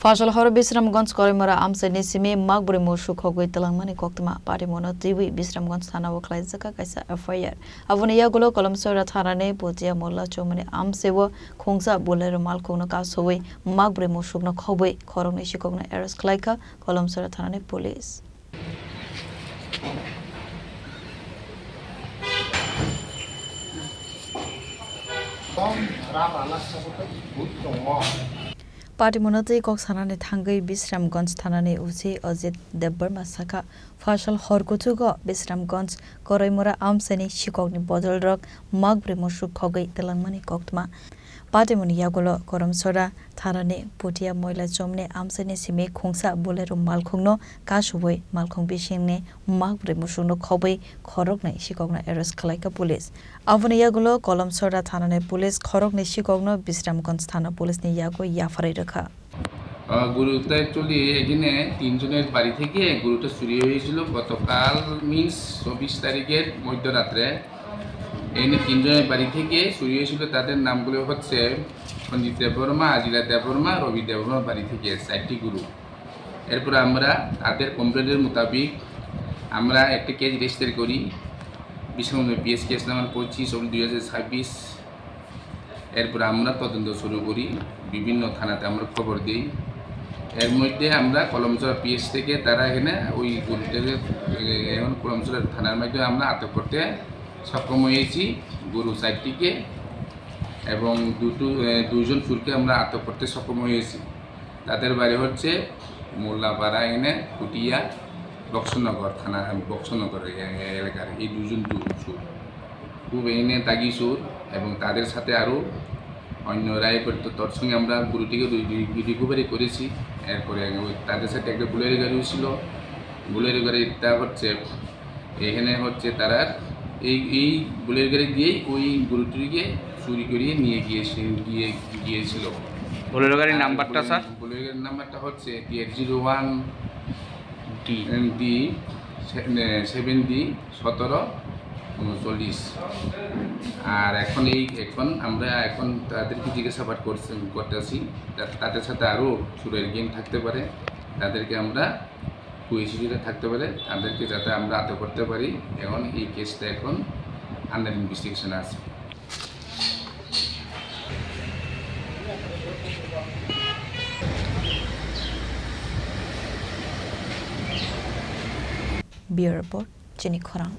Fashal hor Bisramganj Korimora Amse Nisime Magburi Mushu Kogui Telangmani Koktama Parimono Tiwi Bisramganj Thana Waklai Zaka Kaisa FIR. Avuniya Gulo Kolomsora Tharane Potia Molla Chomani Amsewa Khongsa Bolero Malkona Kasoi Magburi Mushukna Khobui Koroni Shikogna Eres Klaika Kolomsora Tharane Police. Party Monati Koksanane Tangai Bisramganj Thanane Usi Ozit Deberma Saka Fashal Horkutugo Bisramganj Korimura Amseni Shikogni Bodol Rock Magbri Mushu Kogai Telangmani Koktma Party Muniagulo Koromsora Tharane Putia Moila Chomne Amseni Sime Khongsa Bolero Malkhongno Kashuwe Malkhong Bishingne Magbri Mushuno Kobai Khorokne Shikogna Eres Kalaika Police Avuniagulo Kolomsora Thanane Police Khorokne Shikogno Bisramganj Thana Police ni Yago Yafare Rakha গুরুটা actually এখানে তিনজনের বাড়ি থেকে গরুটা চুরি হয়েছিল গতকাল means 24 তারিখের মধ্যরাত্রে এখানে তিনজনের বাড়ি থেকে চুরি হয়েছিল তাদের নামগুলো হচ্ছে সঞ্জিত দেববর্মা আজিলা দেববর্মা রবি দেববর্মার বাড়ি থেকে 4টি গরু এরপর আমরা তাদের কমপ্লেন্টের মোতাবেক আমরা একটা কেস রেজিস্টার করি বিশ্বনাথ পিএস কেস নাম্বার 25/2026 এরপর আমরা তদন্ত শুরু করি বিভিন্ন থানাতে আমরা খবর দিই এর মধ্যে আমরা কলমচড়া পিএস থেকে তারা এখানে ওই গরুটাকে এখন কলমচড়া থানার মাধ্যমে আমরা আটক করতে সক্ষম হয়েছি গরু 4টিকে এবং দুজন চোরকে আমরা আটক করতে সক্ষম হয়েছি তাদের বাড়ি হচ্ছে মোল্লাপাড়া এখানে কুটিয়া বক্সনগর থানা বক্সনগর এলাকার এই দুজন চোর খুব এনে তাগি চোর এবং তাদের সাথে আরও অন্য রায়পরিত তোর সঙ্গে আমরা গরুটিকে রিকভারি করেছি এরপরে তাদের সাথে একটা বুলেরো গাড়ি ছিল বুলেরো গাড়িটা হচ্ছে এখানে হচ্ছে তারা এই বুলেরো গাড়ি দিয়েই ওই গরুটিকে চুরি করিয়ে নিয়ে গিয়েছিল বুলেরো গাড়ির নাম্বারটা স্যার বুলেরো গাড়ির নাম্বারটা হচ্ছে 01 D 7D 1739 আর এখন আমরা তাদেরকে জিজ্ঞাসাবাদ করতেছি তাদের সাথে আরও চোরের গ্যাং থাকতে পারে তাদেরকে আমরা কুইসিতে থাকতে পারে তাদেরকে যাতে আমরা আটক করতে পারি এখন এই কেসটা এখন আন্ডার ইনভেস্টিগেশন আছে Bureau Report Jenny Khorang